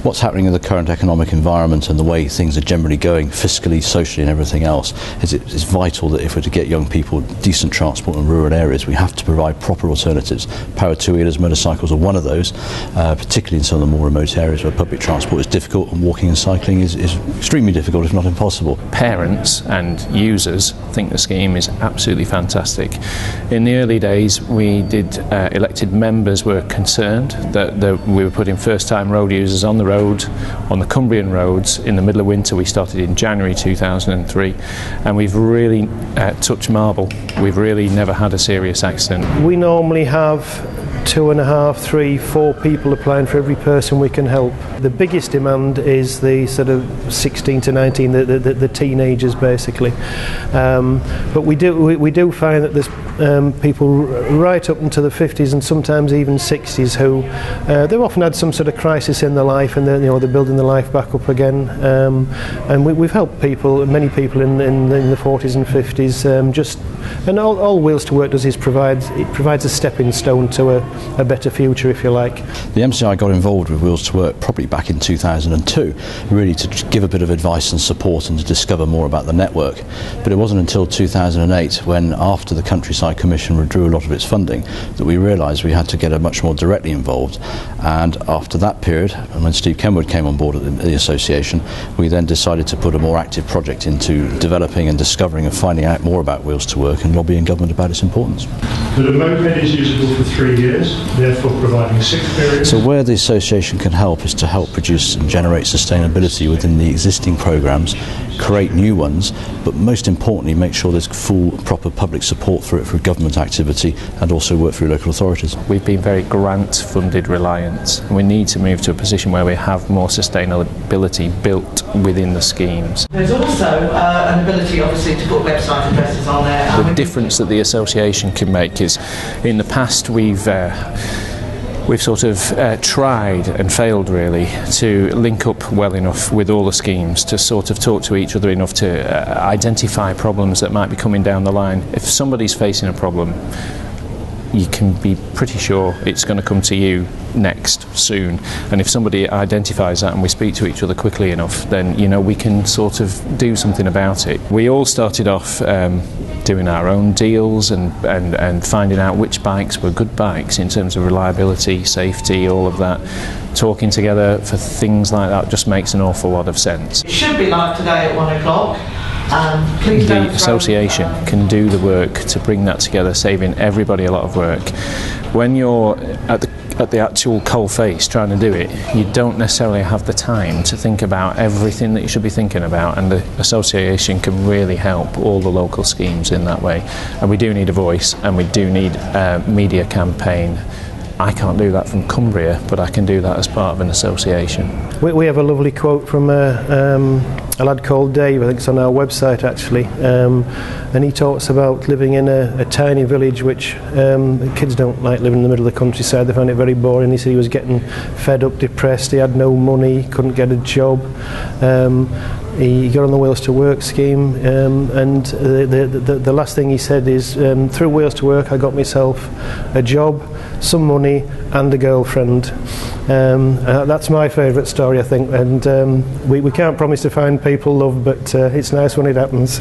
what's happening in the current economic environment and the way things are generally going fiscally, socially and everything else, it's vital that if we're to get young people decent transport in rural areas, we have to provide proper alternatives. Powered two-wheelers, motorcycles are one of those, particularly in some of the more remote areas where public transport is difficult and walking and cycling is extremely difficult, if not impossible. Parents and users think the scheme is absolutely fantastic. In the early days, we did elected members were concerned that we were putting first-time road users on the road, on the Cumbrian roads in the middle of winter. We started in January 2003, and we've really touched marble. We've really never had a serious accident. We normally have 2.5, 3, 4 people applying for every person we can help. The biggest demand is the sort of 16 to 19, the teenagers basically. But we do find that there's people right up into the 50s and sometimes even 60s who they've often had some sort of crisis in their life, and they're building their life back up again. And we've helped many people in the 40s and 50s. And all Wheels to Work does is provides a stepping stone to a better future, if you like. The MCI got involved with Wheels to Work probably back in 2002, really to give a bit of advice and support and to discover more about the network. But it wasn't until 2008, when after the Countryside Commission withdrew a lot of its funding, that we realised we had to get much more directly involved. And after that period, and when Steve Kenwood came on board at the association, we then decided to put a more active project into developing and discovering and finding out more about Wheels to Work and lobbying government about its importance. The moped is usable for 3 years, therefore providing 6 periods. So where the association can help is to help produce and generate sustainability within the existing programmes, create new ones, but most importantly make sure there's full, proper public support for it through government activity and also work through local authorities. We've been very grant-funded reliant, and we need to move to a position where we have more sustainability built within the schemes. There's also an ability obviously to put website addresses on there. The difference that the association can make is, in the past we've sort of tried and failed really to link up well enough with all the schemes to sort of talk to each other enough to identify problems that might be coming down the line. If somebody's facing a problem, you can be pretty sure it's going to come to you next soon, and if somebody identifies that and we speak to each other quickly enough, then we can sort of do something about it. We all started off doing our own deals and finding out which bikes were good bikes in terms of reliability, safety, all of that. Talking together for things like that just makes an awful lot of sense. It should be live today at 1 o'clock. The association can do the work to bring that together, saving everybody a lot of work. When you're at the actual coal face trying to do it, you don't necessarily have the time to think about everything that you should be thinking about, and the association can really help all the local schemes in that way. And we do need a voice, and we do need a media campaign. I can't do that from Cumbria, but I can do that as part of an association. We have a lovely quote from a lad called Dave, I think it's on our website actually, and he talks about living in a tiny village which kids don't like living in the middle of the countryside, they find it very boring. He said he was getting fed up, depressed, he had no money, couldn't get a job. He got on the Wheels to Work scheme, and the last thing he said is, through Wheels to Work I got myself a job, some money and a girlfriend. That's my favourite story, I think, and we can't promise to find people love, but it's nice when it happens.